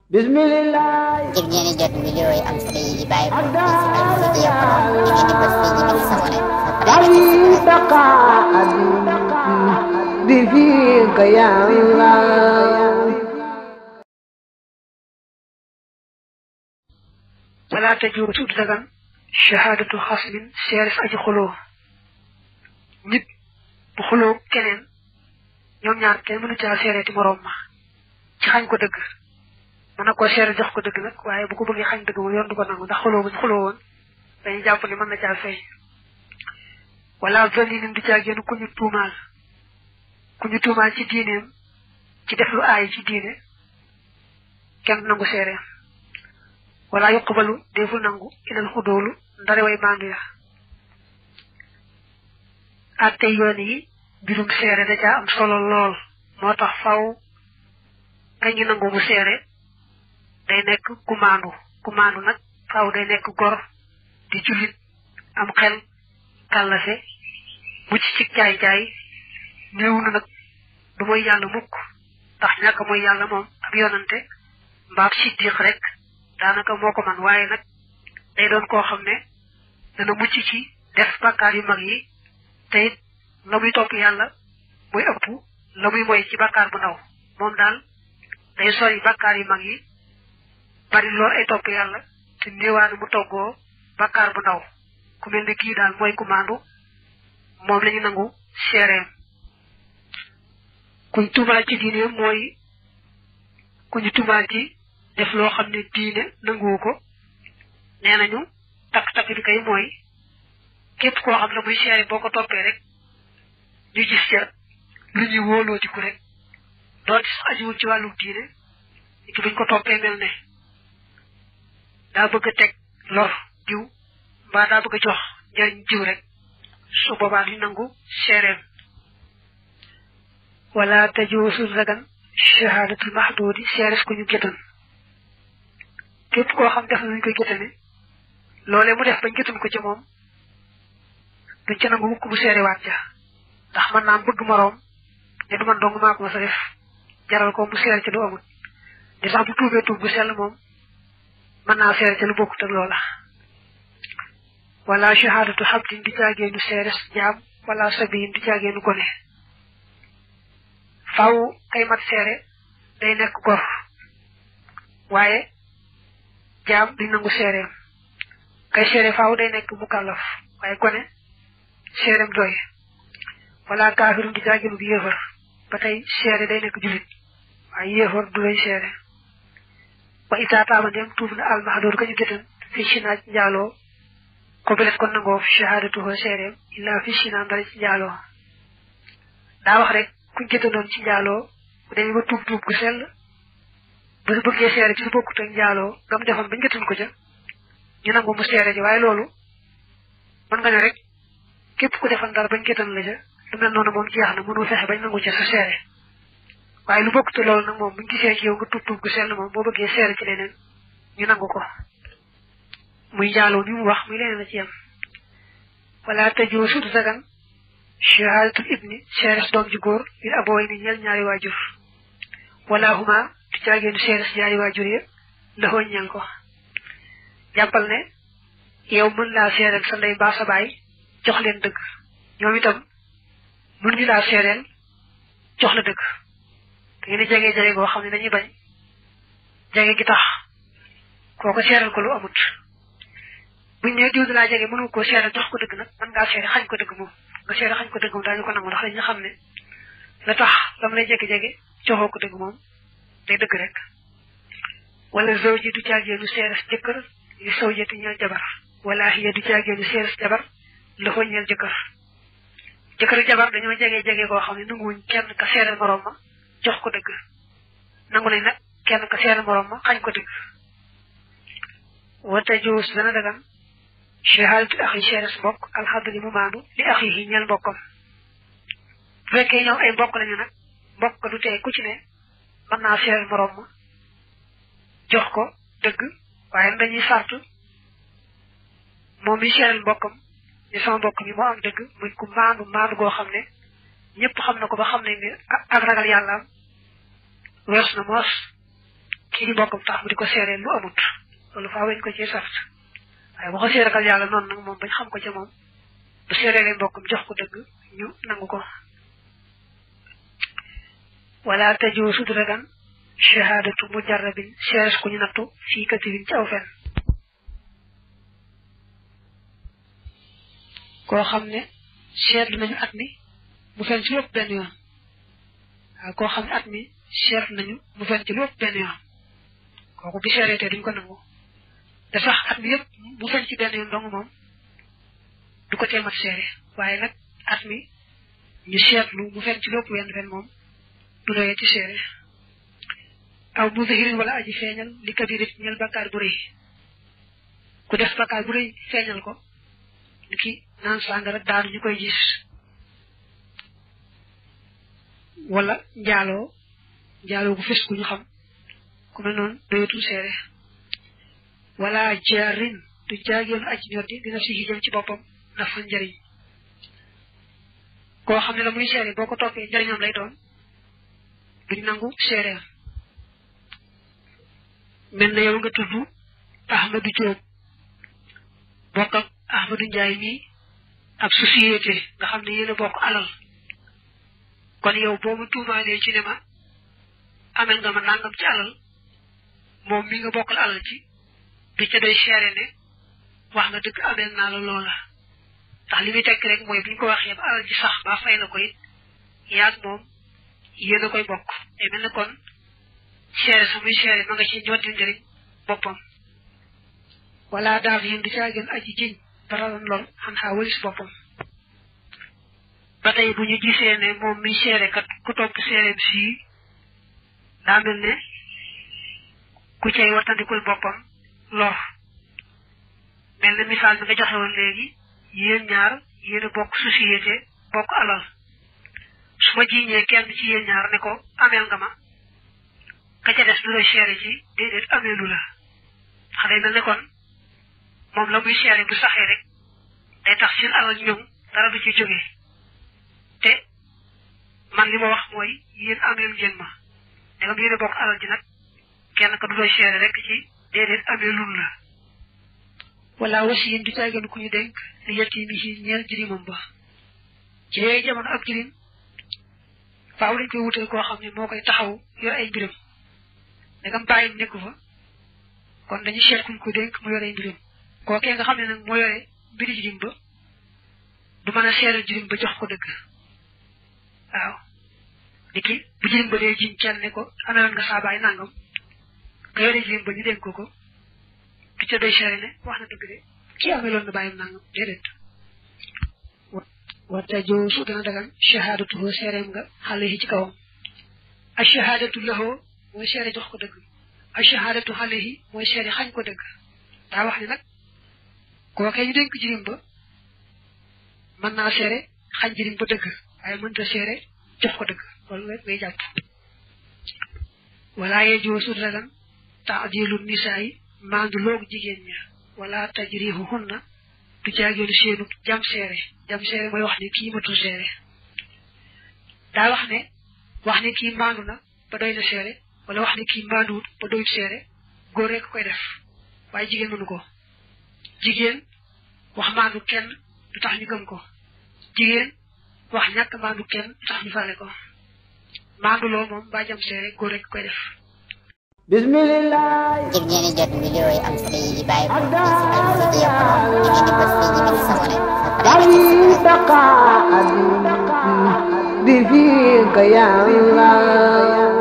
Bismillah. ngir ngeen di jot vidéo yi am solo yi bàyyi ko ci Al-Mouridiyyah Pro ngeen di bës fii ñu bind s'abonné بفيك يا الله ولا تجوز dagan shahadatu xasmin seeres aji xuloo nit bu xuloo keneen ñoom ñaar kenn mënu caa seereeti moroom ma ci xañ ko dëgg mën na koo seere jox ko dëgg nag waaye bu ko bëggee xañ dëgg moom yoon du ko nangu ndax xuloo buñ xuloo woon dañuy jàpp ne mën na caa feeñ wala zalilin di caa génn ku ñu tuumaal ci diineem ci def lu aay ci diine kenn nangu seereem wala yuqbalu deful nangu ilal xudoolu ndare way maandu ya atte yoon yi birum seere da caa am solo lool moo tax faw nga ñu nangu mu seere day nekk ku maandu nag faw day nekk gor di jullit am xel kàllase mucc ci caay-caay néew na nag du mooy yàlla mukk ndax ñàkk mooy yàlla moom ab yonante mbaab siddiq rek daanaka moo ko man waaye nag day doon koo xam ne dana mucc ci def bàkkaar yu mag yi te it la muy topp yàlla muy ëpp la muy moy ci bàkkaar bu ndaw moom daal day sori bàkkaar yu mag yi bari lool ay topp yàlla te néewaanu mu toggoo bàkkaar bu ndaw ku mel ne kii daal mooy ku maandu moom la ñu nangu seereem kuñ tuumaal ci diine mooy ku ñu tuumaal ci def loo xam ne diine nanguwu ko nee nañu takk-takk bi kay mooy képp koo xam ne muy seere boo ko toppee rek ñu gis ca lu ñuy wóolootiku rek doon ci sax ajiwul ci wàllu diine ci buñ ko toppee mel ne daa bëgg a teg lor jiw mbaa daa bëgg a jox njëriñ jiw rek su boobaa ñu nangu seereem wala tajuusu dagan shahadatul mahdudi seeres ku ñu gétan képp koo xam def na ñu koy gétane loolee mu def bañ gétan ko ci moom duñ ca nangu mukk bu seerewaat ja ndax mën naa bëgg moroom ne du man dong maa ko ma sa def jaral ko mu seere ca lu amut di sax bu tuubee tuub bu sell moom mën naa seere ca lu bokkut ak loola wala shahadatu xabdin di jaageenu seeres jaam wala sabiyin di jaageenu gone faw kay mat seere day nekk gor waaye jaam di nangu seereem kay seere faw day nekk mukallaf waaye gone seereem doy wala kaafirum di jaageenu bi yéefar ba tey seere day nekk julit waaye yéefar du lay seere wa itaataama ndem tuub na almahdoor ka ñu gétan fi sinaaj njaaloo ko belet kon nangoo shahadatuhu seereem illaa fi sinaa ndara ci njaaloo daa wax rek kuñ gétanoon ci njaaloo bu demee ba tuub gu sell bu bëggee seere ci lu bokkut ak njaaloo gam defoon bañ gétan ko ca ñu nangu mu seere ji waaye loolu mën nga ne rek képp ku defan dara bañ gétan la ca lu mel noonu moom jeex na mënu fexe bañ nangu ca sa seere waaye lu bokkut loolu nag moom buñ gisee ci yow nga tuub gu sell moom boo bëggee seere ci leneen ñu nangu ko muy njaaloo ni mu wax muy leneen la ci yam wala tajuusu dagan shahadatul ibni seeres doom ji góor bil abawayni ñeel ñaari waajur wala huma di jaageenu seeres ñaari waajur ya ndaxoo ñeel ko jàppal ne yow mën laa seereel sa ndey mbaa sa baay jox leen dëgg ñoom itam mën ñu laa seereel jox la dëgg da ngeen a jege goo xam ne dañuy bañ jege gi tax kooko seereel ko lu amut buñ ne diw laa jege mënu ko seereel jox ko dëgg nag mën ngaa seere xañ ko dëgg moom nga seere xañ ko dëgg moom daañu ko nangu ndax dañu xam ne la tax lam lay jege-jege joxoo ko dëgg moom day dëgg rek wala zawji du caageenu seeres jëkkër li sawjati ñeel jabar wala hiya du caageenu seeres jabar loxo ñeel jëkkër jabar dañoo jege koo xam ne nanguwuñ kenn ka seereel moroom ma jox ko dëgg nangu nañ nag kenn ka seereel moroom ma xañ ko dëgg wata juus dana dagan shahadatu axi seeres mbokk alxadli mu maandu li axi yi ñeel mbokkam bu fekkee ñoom ay mbokk lañu nag mbokk du tee ku ci ne mën naa seereel moroom ma jox ko dëgg waaye dañuy sart moom mi seereel mbokkam ni sama mbokk mi moo am dëgg muy ku maandu goo xam ne ñëpp xam na ko ba xam ne ni ak ragal yàlla am wees na moos kii di mbokkam tax mu di ko seereel lu amut loolu faa weñ ko ci sart waaye bu ko seerakal yàlla noonu nag moom bañ xam ko ca moom bu seereelee mbokkam jox ko dëgg ñu nangu ko wala tajuusu du dagan shahadatu mujarrabin seeres ku ñu nattu fii katibin ci aw fen koo xam ne seetlu nañu at mi mu fen ci lépp benn yoon waaw koo xam ne at mi seetlu nañu mu fen ci lépp benn yoon kooku bi seereetee duñ ko nangu te sax at mi yëpp mu fen ci benn yoon dong moom du ko teemat seere waaye nag at mi ñu seetlu mu fen ci lépp wenn fen moom du doyee ci seere aw muzahirin wala aji feeñal li kabirit ñel bakkaar bu rëy ku def bakkaar bu rëy feeñal ko ni ki naan sàngara daanu ñu koy gis wala njaaloo gu fes ku ñu xam ku mel noonu doyatul seere wala jaarin du jaageenu aji ñoddi dina si jëm ci boppam na fa njariñ koo xam ne la muy seere boo ko toppee njariñam lay doon duñ nangu seereem mel na yow nga tudd Ahmadou Diop bokk ak Ahmadou Ndiaye mi ab société nga xam ne yéen a bokk alal kon yow boo ma tuumaalee ci ne ma amel nga ma nangam ci alal moom mi nga bokkal alal ci du ca doy seere ne wax nga dëgg amel naa la loola ndax li muy tekk rek mooy bu ñu ko waxee ba alal ji sax ba fay na ko it yaag moom yéen a koy bokk te mel na kon seere sa muy seere ma nga ci ñoddi njëriñ boppam wala daal yéen du caa gën aji jiñ dara lor xam xaa walis boppam ba tey bu ñu gisee ne moom mi seere kat ku topp seereem sii daa mel ne ku cay wattandikul boppam lor mel na misaal bi nga joxe woon léegi yéen ñaar yéen a bokk société bokk alal su ma jiiñee kenn ci yéen ñaar ne ko ameel nga ma ka ca des du lay seere ci déedéet ameelu la xam day mel ne kon moom la muy seere bu saxee rek day tax seen alal ñoŋ dara du ci jógee te man li ma wax mooy yéen ameel ngeen ma ndegam yéen a bokk alal ji nag kenn ka du lay seere rek ci déedéet ameelul la wala wasi yéen du caageen ku ñu dénk li yetti mi si ñeel jirimam ba ci yooyu jamono ab jirim faaw lañ koy wutal koo xam ne moo koy taxaw yor ay mbiram ndegam bàyyim nekku fa kon dañu seet kuñ ko dénk mu yor ay mbiram kookee nga xam ne nag moo yore mbiri jirim ba du mën a seeral jirim ba jox ko dëgg waaw niki bu jirim ba dee jiñ kenn ne ko ameloon nga saa baay nangam nga yore jirim ba ñu dénk ko du ca doy seere ne wax na dëgg de kii ameloon na bàyyim nangam déedéet wata joo su dana dagan shahadatuhu seereem nga xale yi ci kawam a shahadatu lahu mooy seere jox ko dëgg a shahadatu xale yi mooy seere xañ ko dëgg daa wax ne nag kookee ñu dénk jirim ba mën naa seere xañ jirim ba dëgg waaye mënta seere jox ko dëgg loolu rek ngay jàpp wala yee joo su dagan taadilu nisaa yi maandu loogu jigéen ña wala tajrihu hunna du jaageenu seenu jam seere mooy wax ne kii matul seere daa wax ne kii maandu na ba doy na seere wala wax ne kii maanduwut ba doyut seere góor rek koy def waaye jigéen mënu ko jigéen wax maandu kenn du tax ñu gëm ko jigéen wax ñàkk maandu kenn du tax ñu fale ko maandu loo moom ba jam seere góor rek koy def bismillah ngir ngeen di jot vidéo yi am solo yi bàyyi ko ci Alfayda Pro ngeen di bës fii ñu sabone bi fika ya Allah